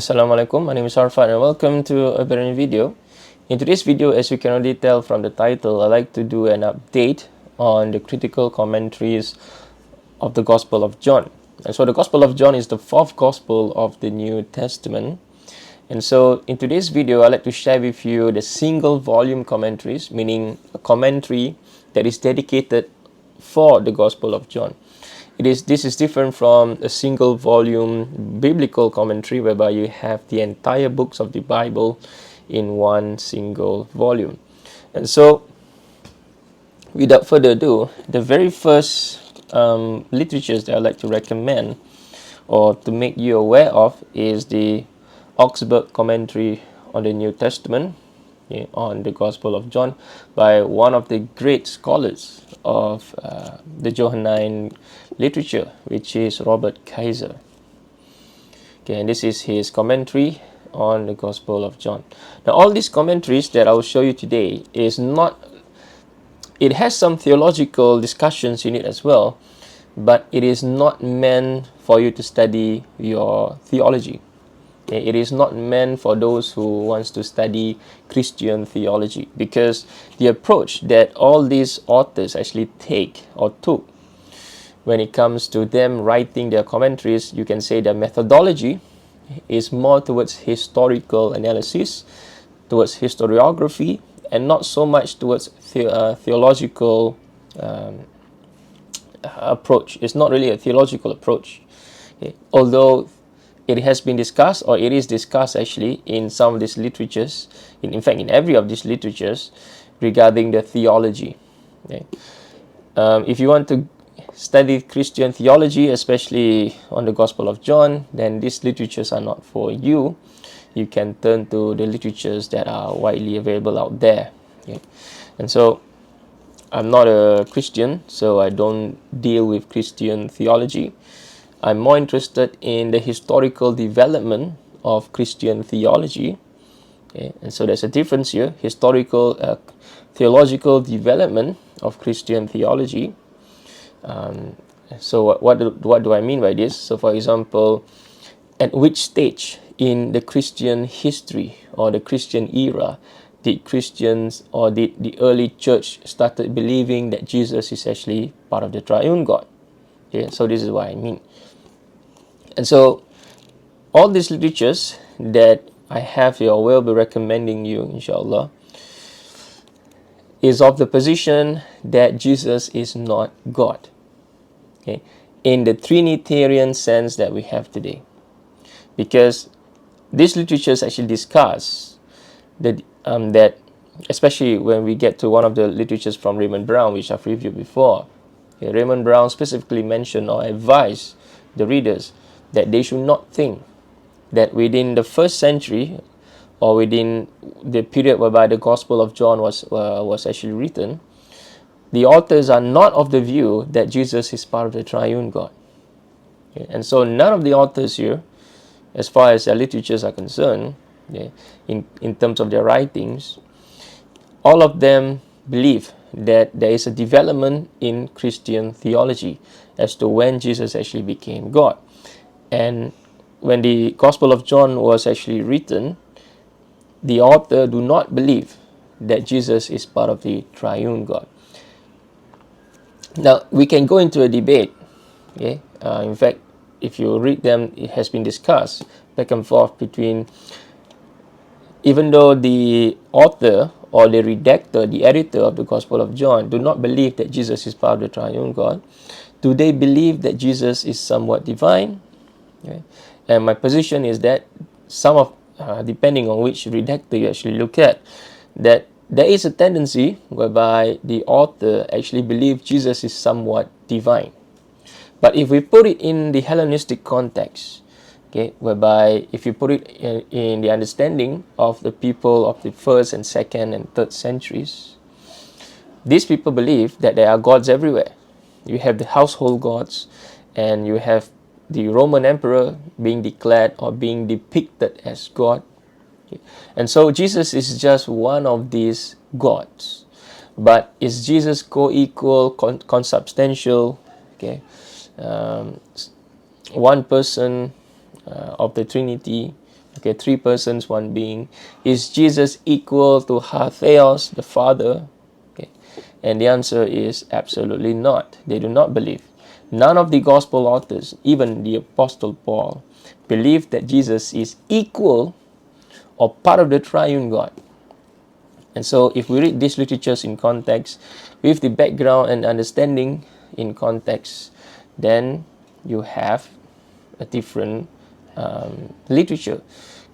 Assalamualaikum, my name is Arfan and welcome to a brand new video. In today's video, as you can already tell from the title, I'd like to do an update on the critical commentaries of the Gospel of John. And so the Gospel of John is the fourth Gospel of the New Testament. And so in today's video, I'd like to share with you the single volume commentaries, meaning a commentary that is dedicated for the Gospel of John. This is different from a single volume biblical commentary whereby you have the entire books of the Bible in one single volume. And so, without further ado, the very first literatures that I'd like to recommend or to make you aware of is the Augsburg Commentary on the New Testament, on the Gospel of John, by one of the great scholars of the Johannine literature, which is Robert Kaiser. Okay, and this is his commentary on the Gospel of John. Now, all these commentaries that I will show you today it has some theological discussions in it as well, but it is not meant for you to study your theology. It is not meant for those who wants to study Christian theology, because the approach that all these authors actually take or took when it comes to them writing their commentaries, you can say their methodology is more towards historical analysis, towards historiography, and not so much towards theological approach. It's not really a theological approach, although it has been discussed, or it is discussed actually in some of these literatures, in fact in every of these literatures, regarding the theology. Okay. If you want to study Christian theology, especially on the Gospel of John, then these literatures are not for you. You can turn to the literatures that are widely available out there. Okay. And so, I'm not a Christian, so I don't deal with Christian theology. I'm more interested in the historical development of Christian theology. Okay. And so there's a difference here, theological development of Christian theology. So what do I mean by this? So for example, at which stage in the Christian history or the Christian era did Christians or did the early church started believing that Jesus is actually part of the triune God? Okay. So this is what I mean. And so, all these literatures that I have here, or will be recommending you, inshallah, is of the position that Jesus is not God. Okay, in the Trinitarian sense that we have today. Because these literatures actually discuss that, especially when we get to one of the literatures from Raymond Brown, which I've reviewed before. Okay, Raymond Brown specifically mentioned or advised the readers that they should not think that within the first century or within the period whereby the Gospel of John was actually written, the authors are not of the view that Jesus is part of the triune God. Okay? And so none of the authors here, as far as their literatures are concerned, in terms of their writings, all of them believe that there is a development in Christian theology as to when Jesus actually became God. And when the Gospel of John was actually written, the author do not believe that Jesus is part of the triune God. Now, we can go into a debate. Okay? In fact, if you read them, it has been discussed back and forth between, even though the author or the redactor, the editor of the Gospel of John, do not believe that Jesus is part of the triune God, do they believe that Jesus is somewhat divine? Okay. And my position is that depending on which redactor you actually look at, that there is a tendency whereby the author actually believes Jesus is somewhat divine. But if we put it in the Hellenistic context, okay, whereby if you put it in the understanding of the people of the first and second and third centuries, these people believe that there are gods everywhere. You have the household gods, and you have the Roman emperor being declared or being depicted as God. Okay. And so Jesus is just one of these gods. But is Jesus co-equal, consubstantial? Okay. One person of the Trinity, Okay, three persons, one being. Is Jesus equal to Theos, the Father? Okay, and the answer is absolutely not. They do not believe. None of the gospel authors, even the Apostle Paul, believe that Jesus is equal or part of the triune God. And so if we read these literatures in context, with the background and understanding in context, then you have a different literature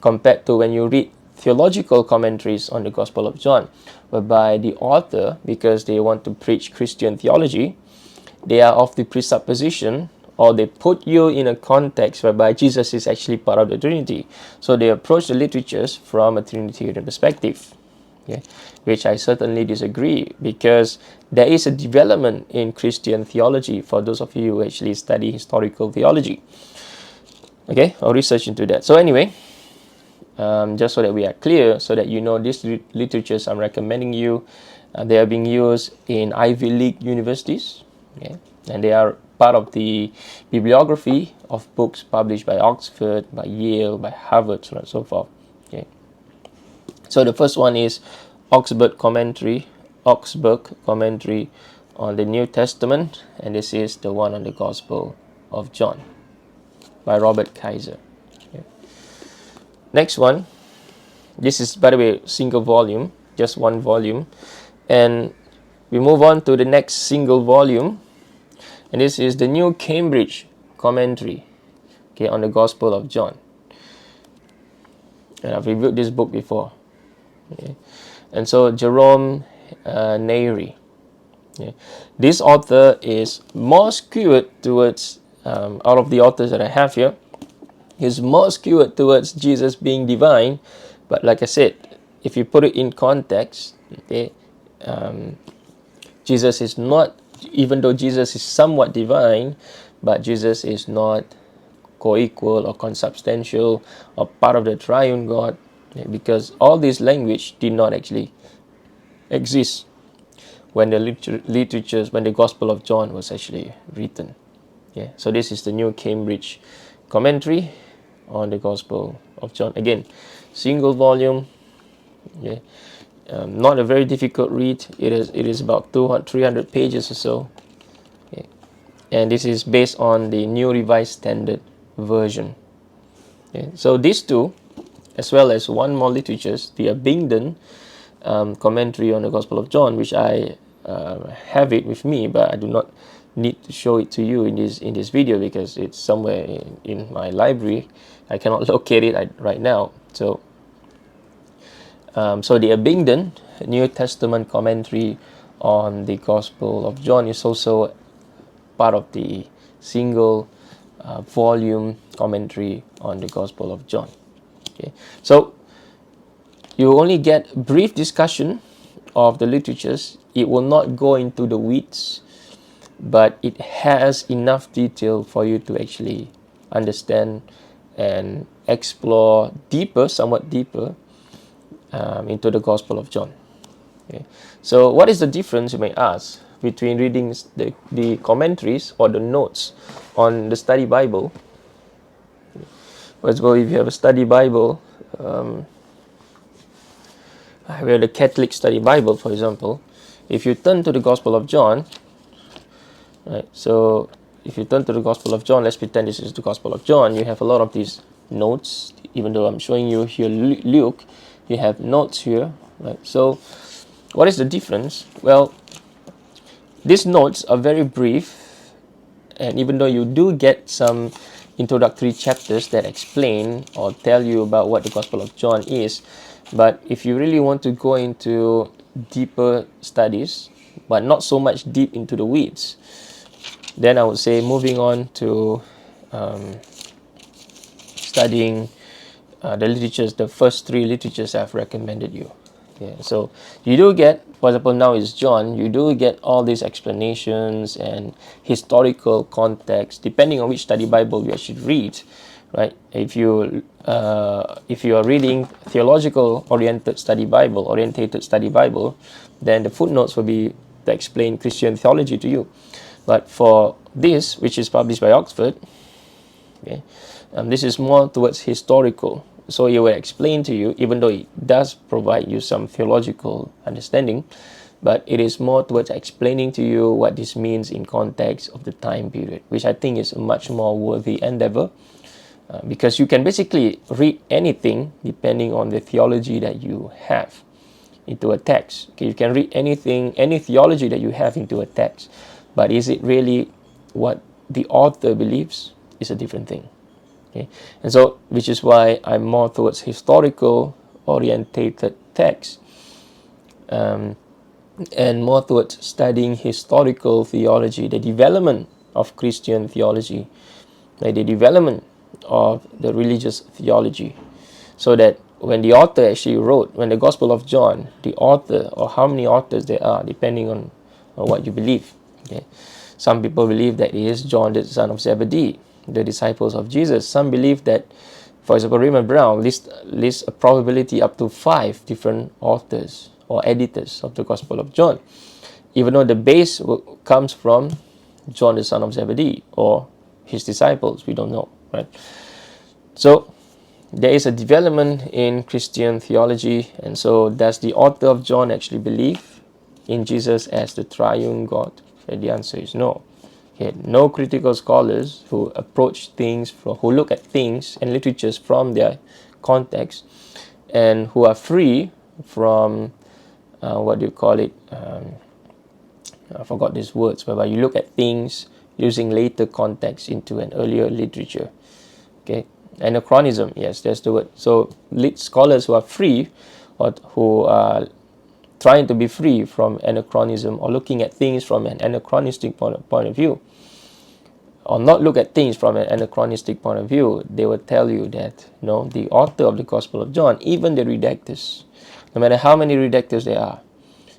compared to when you read theological commentaries on the Gospel of John, whereby the author, because they want to preach Christian theology, they are of the presupposition, or they put you in a context whereby Jesus is actually part of the Trinity. So they approach the literatures from a Trinitarian perspective. Okay, which I certainly disagree, because there is a development in Christian theology for those of you who actually study historical theology. Okay, I'll research into that. So anyway, just so that we are clear, so that you know these literatures I'm recommending you, they are being used in Ivy League universities, okay, and they are part of the bibliography of books published by Oxford, by Yale, by Harvard, so on and so forth. Okay. So the first one is Augsburg Commentary on the New Testament, and this is the one on the Gospel of John by Robert Kaiser. Okay. Next one, this is, by the way, single volume, just one volume, and we move on to the next single volume, and this is the New Cambridge Commentary, okay, on the Gospel of John. And I've reviewed this book before. Okay. And so Jerome Neri, okay, this author is more skewed towards, out of the authors that I have here, is more skewed towards Jesus being divine. But like I said, if you put it in context, okay, Jesus is not, even though Jesus is somewhat divine, but Jesus is not co-equal or consubstantial or part of the triune God, because all this language did not actually exist when the literatures, when the Gospel of John was actually written. Yeah, so this is the New Cambridge Commentary on the Gospel of John. Again, single volume. Yeah, not a very difficult read. It is about 300 pages or so. Okay. And this is based on the New Revised Standard Version. Okay. So these two, as well as one more literatures, the Abingdon commentary on the Gospel of John, which I have it with me, but I do not need to show it to you in this video because it's somewhere in my library. I cannot locate it right now. So the Abingdon New Testament commentary on the Gospel of John is also part of the single volume commentary on the Gospel of John. Okay, so you only get brief discussion of the literatures. It will not go into the weeds, but it has enough detail for you to actually understand and explore deeper, somewhat deeper, into the Gospel of John. Okay. So what is the difference, you may ask, between reading the commentaries or the notes on the study Bible? For example, if you have a study Bible, where the Catholic study Bible, for example, if you turn to the Gospel of John, right? So if you turn to the Gospel of John, let's pretend this is the Gospel of John. You have a lot of these notes. Even though I'm showing you here Luke, you have notes here, right? So what is the difference? Well, these notes are very brief, and even though you do get some introductory chapters that explain or tell you about what the Gospel of John is, but if you really want to go into deeper studies, but not so much deep into the weeds, then I would say moving on to studying the literatures, the first three literatures I've recommended you. Yeah, so you do get, for example, now is John, you do get all these explanations and historical context, depending on which study Bible you actually read, right? If you are reading theological orientated study Bible, then the footnotes will be to explain Christian theology to you. But for this, which is published by Oxford, okay, this is more towards historical, So he will explain to you, even though it does provide you some theological understanding, but it is more towards explaining to you what this means in context of the time period, which I think is a much more worthy endeavor, because you can basically read anything depending on the theology that you have into a text. Okay, you can read anything, any theology that you have into a text, but is it really what the author believes is a different thing. Okay, and so which is why I'm more towards historical orientated text, and more towards studying historical theology, the development of Christian theology, like the development of the religious theology, so that when the author actually wrote, when the Gospel of John, the author, or how many authors there are, depending on what you believe. Okay, some people believe that it is John, the son of Zebedee, the disciples of Jesus. Some believe that, for example, Raymond Brown lists a probability up to 5 different authors or editors of the Gospel of John, even though the base comes from John, the son of Zebedee, or his disciples. We don't know, right? So there is a development in Christian theology, and so does the author of John actually believe in Jesus as the triune God? And the answer is no. Okay, no critical scholars who approach things, who look at things and literatures from their context, and who are free from what do you call it? I forgot these words, whereby you look at things using later context into an earlier literature. Okay, anachronism, yes, that's the word. So scholars who are free, or who are trying to be free from anachronism, or looking at things from an anachronistic point of view, or not look at things from an anachronistic point of view, they will tell you that the author of the Gospel of John, even the redactors, no matter how many redactors there are,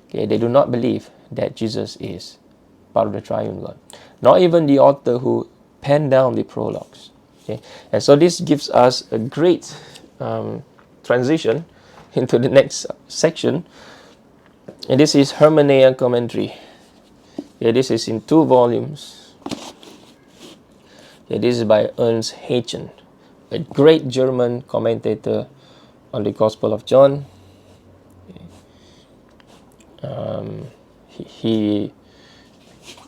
okay, they do not believe that Jesus is part of the triune God. Not even the author who penned down the prologues. Okay, and so this gives us a great transition into the next section, and this is Hermona Commentary. Yeah, this is in 2 volumes. Yeah, this is by Ernst Haeckel, a great German commentator on the Gospel of John.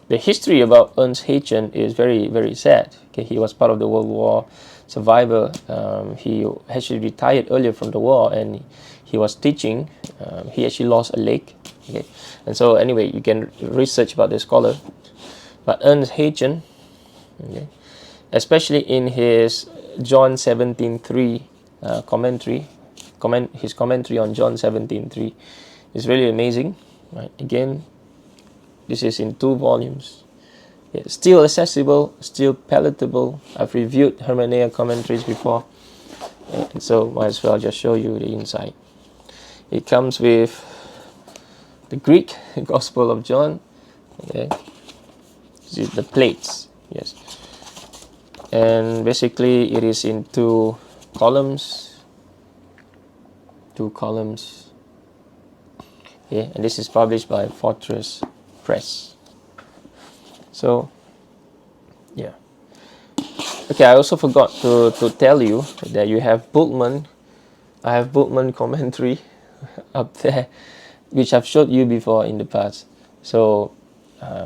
The history about Ernst Haeckel is very, very sad. Okay, he was part of the World War survivor. He actually retired earlier from the war, and he was teaching. He actually lost a leg. Okay, and so anyway, you can research about this scholar. But Ernst Haeckel, okay, especially in his John 17:3 commentary, his commentary on John 17:3 is really amazing. Right? Again, this is in 2 volumes. Yeah, still accessible, still palatable. I've reviewed Hermona commentaries before, and so might as well just show you the inside. It comes with the Greek Gospel of John. Okay, this is the plates. Yes, and basically it is in 2 columns. 2 columns. Yeah, and this is published by Fortress Press. So, yeah. Okay, I also forgot to tell you that you have Bultmann. I have Bultmann commentary up there, which I've showed you before in the past. So,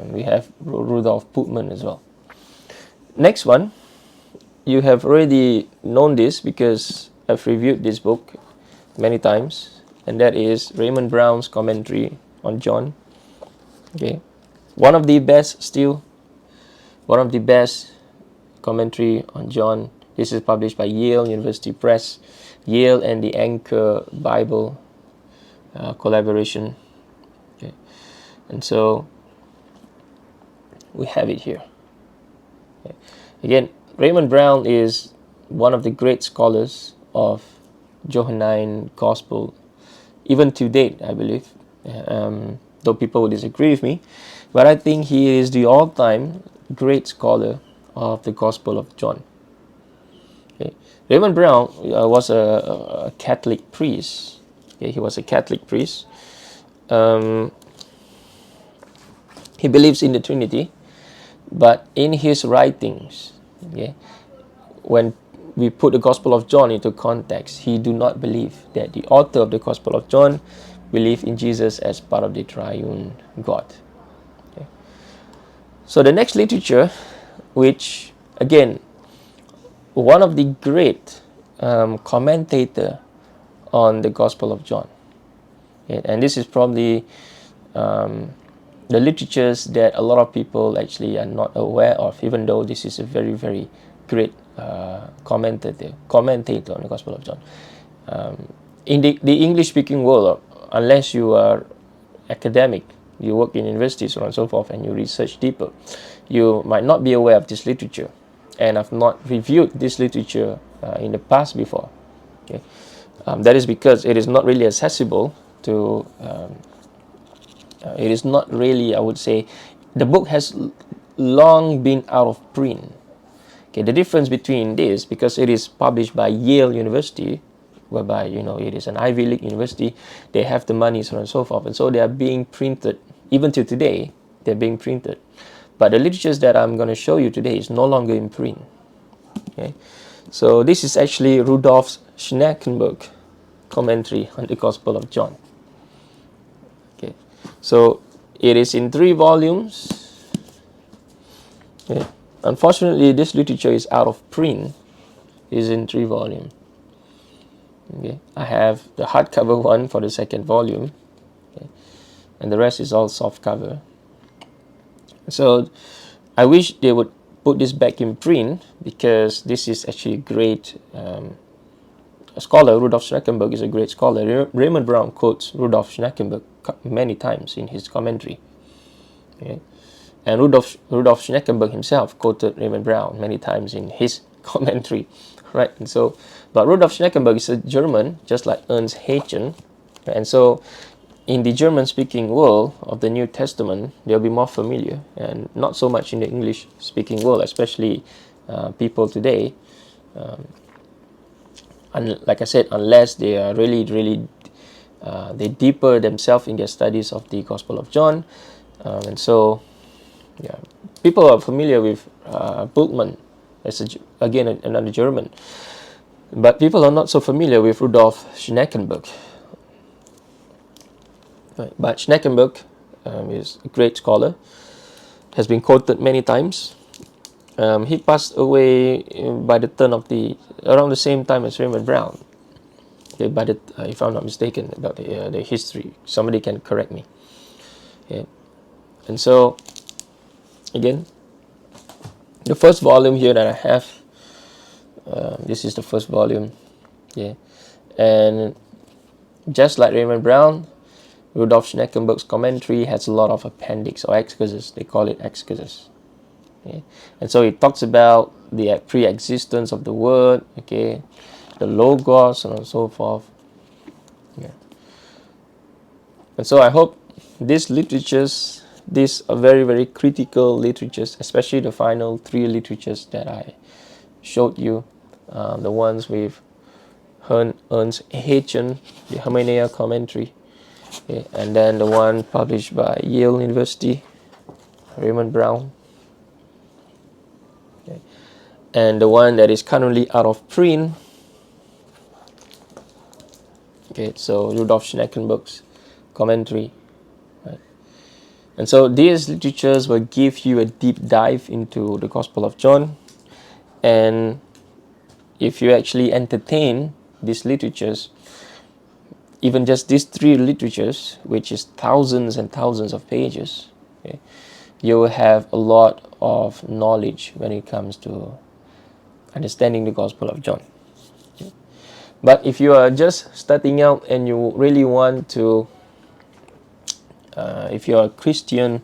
we have Rudolf Bultmann as well. Next one, you have already known this because I've reviewed this book many times, and that is Raymond Brown's commentary on John. Okay, one of the best commentary on John. This is published by Yale University Press, Yale and the Anchor Bible collaboration. Okay, and so we have it here. Okay. Again, Raymond Brown is one of the great scholars of Johannine Gospel, even to date, I believe. Though people will disagree with me, but I think he is the all-time great scholar of the Gospel of John. Okay. Raymond Brown was a Catholic priest. Okay, he was a Catholic priest. He believes in the Trinity, but in his writings, okay, when we put the Gospel of John into context, he do not believe that the author of the Gospel of John believe in Jesus as part of the triune God. Okay. So the next literature, which again, one of the great commentator on the Gospel of John, okay, and this is probably the literatures that a lot of people actually are not aware of, even though this is a very, very great commentator on the Gospel of John. In the English-speaking world, unless you are academic, you work in universities, so on and so forth, and you research deeper, you might not be aware of this literature, and I've not reviewed this literature in the past before. Okay, that is because it is not really accessible to. It is not really, I would say, the book has long been out of print. Okay, the difference between this, because it is published by Yale University, whereby, you know, it is an Ivy League university, they have the money, so on and so forth, and so they are being printed, even till today, they're being printed. But the literatures that I'm going to show you today is no longer in print. Okay, so this is actually Rudolf Schnackenburg Commentary on the Gospel of John. Okay, so it is in 3 volumes. Okay. Unfortunately, this literature is out of print. It is in 3 volumes. Okay, I have the hardcover one for the 2nd volume, okay, and the rest is all soft cover. So I wish they would put this back in print, because this is actually great. A scholar, Rudolf Schnackenburg, is a great scholar. Raymond Brown quotes Rudolf Schnackenburg many times in his commentary. Okay. And Rudolf Schnackenburg himself quoted Raymond Brown many times in his commentary, right? And so, but Rudolf Schnackenburg is a German, just like Ernst Haeckel, and so in the German-speaking world of the New Testament, they'll be more familiar, and not so much in the English-speaking world, especially people today. And like I said, unless they are really, they deeper themselves in their studies of the Gospel of John, and so, yeah, people are familiar with Bultmann, as again another German, but people are not so familiar with Rudolf Schnackenburg. Right. But Schneckenberg is a great scholar, has been quoted many times. He passed away by the turn of around the same time as Raymond Brown. Okay, by the, if I'm not mistaken about the history, somebody can correct me. Okay. And so, again, the first volume here that I have, this is the first volume. Yeah, and just like Raymond Brown, Rudolf Schnackenburg's commentary has a lot of appendix or exegesis. They call it exegesis. Okay. And so it talks about the pre-existence of the word, okay, the logos, and so forth. Yeah. And so I hope these literatures, these are very, very critical literatures, especially the final 3 literatures that I showed you, the ones with Ernst Haeckel, the Hermona Commentary. Okay, and then the one published by Yale University, Raymond Brown. Okay, and the one that is currently out of print. Okay, so Rudolf Schnackenburg's commentary. Right. And so these literatures will give you a deep dive into the Gospel of John. And if you actually entertain these literatures, even just these 3 literatures, which is thousands and thousands of pages, okay, you will have a lot of knowledge when it comes to understanding the Gospel of John. Okay. But if you are just starting out and you really want to, if you are a Christian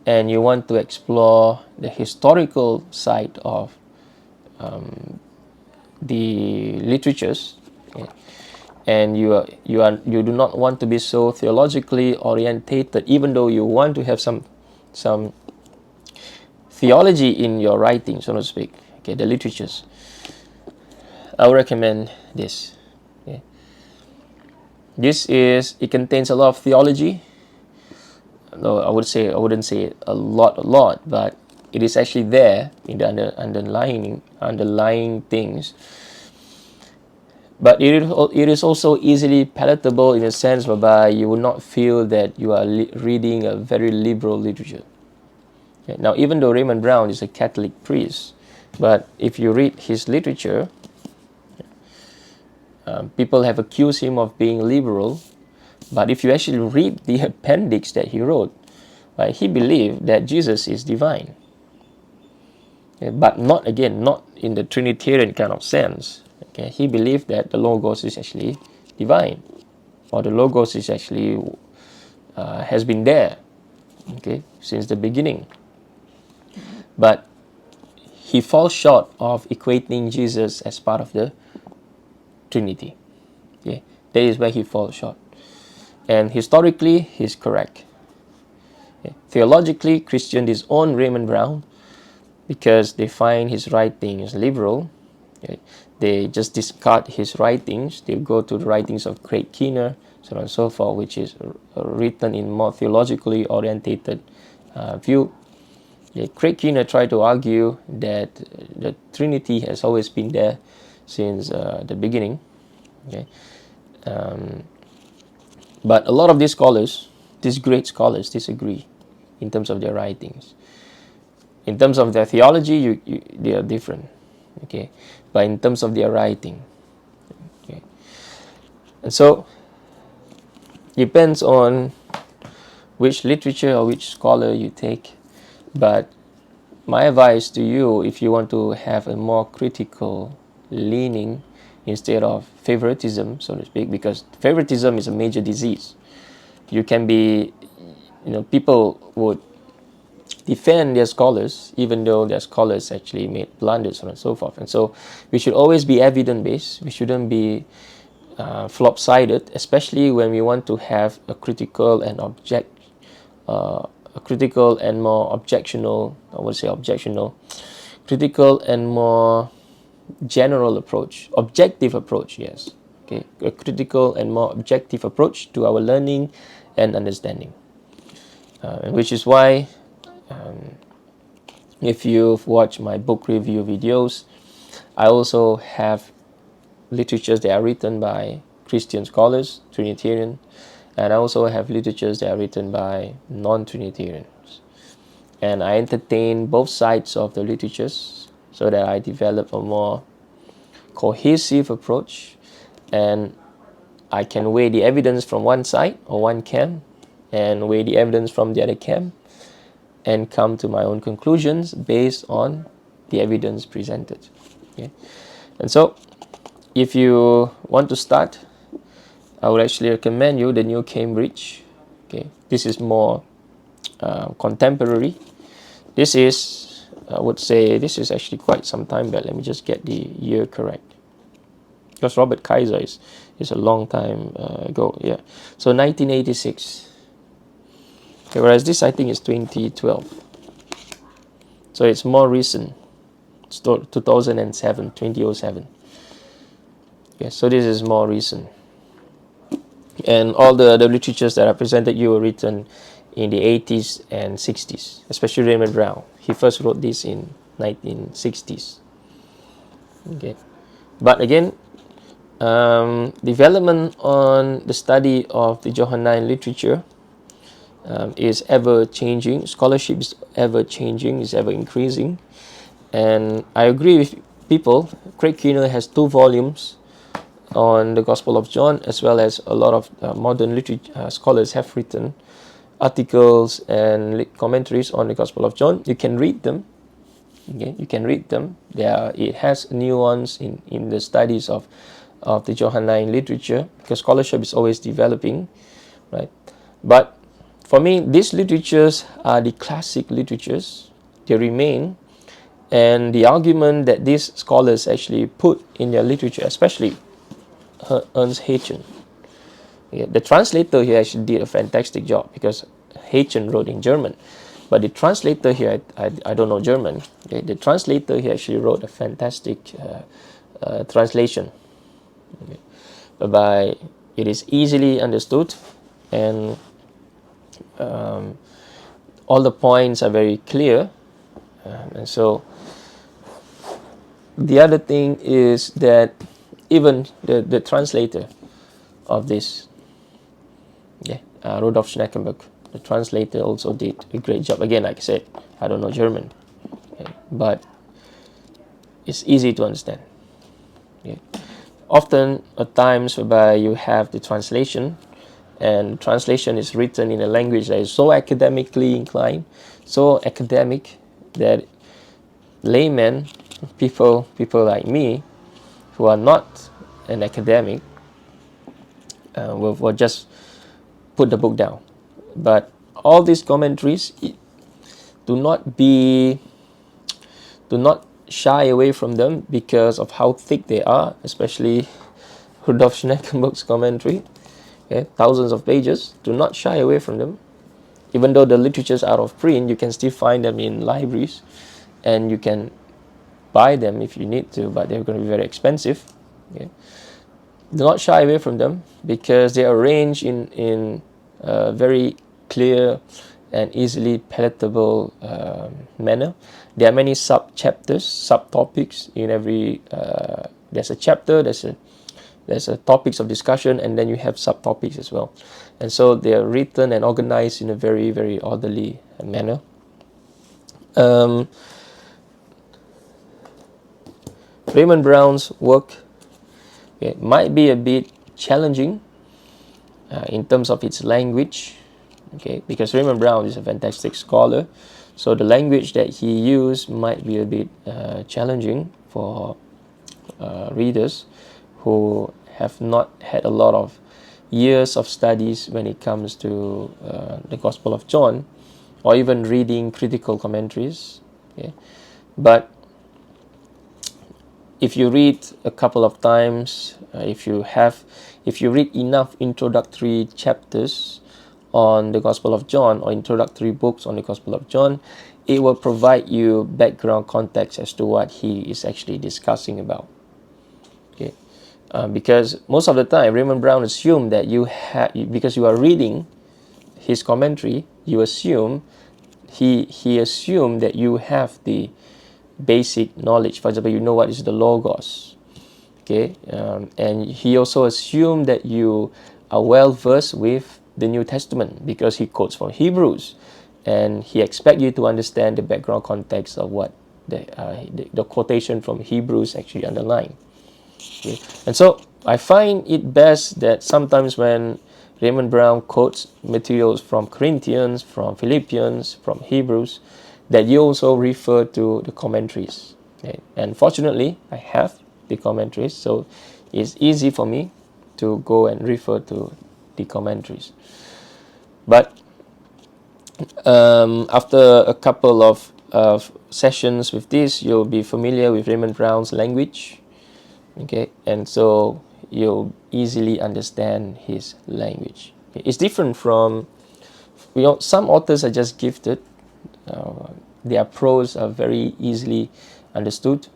and you want to explore the historical side of the literatures, okay, and you do not want to be so theologically orientated, even though you want to have some theology in your writing, so to speak, okay, the literatures, I would recommend this. Okay. It contains a lot of theology. No, I wouldn't say a lot, but it is actually there in the underlying things But it is also easily palatable in a sense whereby you will not feel that you are reading a very liberal literature. Okay. Now, even though Raymond Brown is a Catholic priest, but if you read his literature, people have accused him of being liberal. But if you actually read the appendix that he wrote, right, he believed that Jesus is divine. Okay, but not in the Trinitarian kind of sense. Okay, he believed that the Logos is actually divine, or the Logos is actually has been there, okay, since the beginning. But he falls short of equating Jesus as part of the Trinity. Okay, that is where he falls short. And historically, he's correct. Okay. Theologically, Christians disown Raymond Brown because they find his writings liberal. Okay. They just discard his writings. They go to the writings of Craig Keener, so on and so forth, which is written in more theologically orientated view. Okay. Craig Keener tried to argue that the Trinity has always been there since the beginning. Okay. But a lot of these scholars, these great scholars, disagree in terms of their writings. In terms of their theology, they are different, okay? But in terms of their writing, okay? And so, depends on which literature or which scholar you take. But my advice to you, if you want to have a more critical leaning instead of favoritism, so to speak, because favoritism is a major disease. You can be, people would defend their scholars even though their scholars actually made blunders, so on and so forth. And so we should always be evidence-based. We shouldn't be flop-sided, especially when we want to have a critical and more objectional, critical and more general approach, objective approach, yes. Okay, a critical and more objective approach to our learning and understanding. Which is why, if you've watched my book review videos, I also have literatures that are written by Christian scholars, Trinitarian, and I also have literatures that are written by non-Trinitarians. And I entertain both sides of the literatures so that I develop a more cohesive approach, and I can weigh the evidence from one side or one camp and weigh the evidence from the other camp and come to my own conclusions based on the evidence presented. Okay? And so, if you want to start, I would actually recommend you the New Cambridge. Okay, this is more contemporary. This is, I would say, this is actually quite some time back. Let me just get the year correct, because Robert Kaiser is a long time ago. Yeah, so 1986. Okay, whereas this I think is 2012. So it's more recent. It's 2007, 2007. Okay, so this is more recent. And all the literatures that I presented you were written in the 80s and 60s, especially Raymond Brown. He first wrote this in 1960s. Okay, but again, development on the study of the Johannine literature is ever changing. Scholarship is ever changing, is ever increasing. And I agree with people. Craig Keener has 2 volumes on the Gospel of John, as well as a lot of modern literature scholars have written articles and commentaries on the Gospel of John. You can read them. Okay, you can read them. It has nuance in the studies of the Johannine literature, because scholarship is always developing, right? But for me, these literatures are the classic literatures. They remain, and the argument that these scholars actually put in their literature, especially Ernst Haeckel. Yeah, the translator here actually did a fantastic job, because Haeckel wrote in German. But the translator here, I don't know German. Okay? The translator here actually wrote a fantastic translation. Okay? Whereby it is easily understood, and all the points are very clear. And so the other thing is that even the translator of this, Rudolf Schnackenburg, the translator, also did a great job. Again, like I said, I don't know German, okay, but it's easy to understand. Okay. Often at times whereby you have the translation, and translation is written in a language that is so academically inclined, so academic that laymen, people like me who are not an academic, will just put the book down. But all these commentaries, do not shy away from them because of how thick they are, especially Rudolf Schnackenburg's commentary. Okay, thousands of pages. Do not shy away from them. Even though the literature is out of print, you can still find them in libraries, and you can buy them if you need to, but they're going to be very expensive. Okay. Do not shy away from them because they are arranged in a very clear and easily palatable manner. There are many sub-chapters, subtopics in every. There's a chapter. There's a topics of discussion, and then you have subtopics as well. And so they are written and organized in a very, very orderly manner. Raymond Brown's work might be a bit challenging in terms of its language, okay, because Raymond Brown is a fantastic scholar, so the language that he used might be a bit challenging for readers who have not had a lot of years of studies when it comes to the Gospel of John, or even reading critical commentaries. Okay. But if you read a couple of times, if you read enough introductory chapters on the Gospel of John, or introductory books on the Gospel of John, it will provide you background context as to what he is actually discussing about. Okay. Because most of the time, Raymond Brown assumed that because you are reading his commentary, you assume he assumed that you have the basic knowledge. For example, you know what is the Logos. Okay, and he also assumed that you are well versed with the New Testament because he quotes from Hebrews, and he expects you to understand the background context of what the quotation from Hebrews actually underline. Okay. And so I find it best that sometimes when Raymond Brown quotes materials from Corinthians, from Philippians, from Hebrews, that you also refer to the commentaries. Okay. And fortunately, I have the commentaries, so it's easy for me to go and refer to the commentaries. But after a couple of sessions with this, you'll be familiar with Raymond Brown's language. Okay, and so you'll easily understand his language. It's different from, some authors are just gifted. Their prose are very easily understood,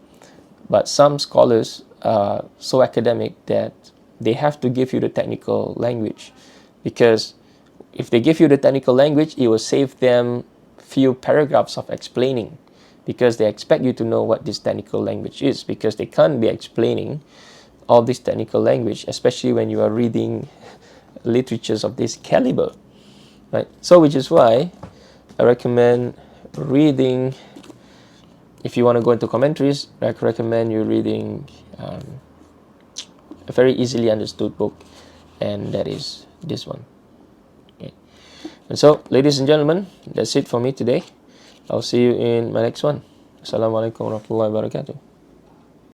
but some scholars are so academic that they have to give you the technical language, because if they give you the technical language, it will save them few paragraphs of explaining, because they expect you to know what this technical language is, because they can't be explaining all this technical language, especially when you are reading literatures of this caliber, right? So which is why I recommend reading, if you want to go into commentaries, I recommend you reading a very easily understood book, and that is this one. Okay. And so, ladies and gentlemen, that's it for me today. I'll see you in my next one. Assalamualaikum warahmatullahi wabarakatuh.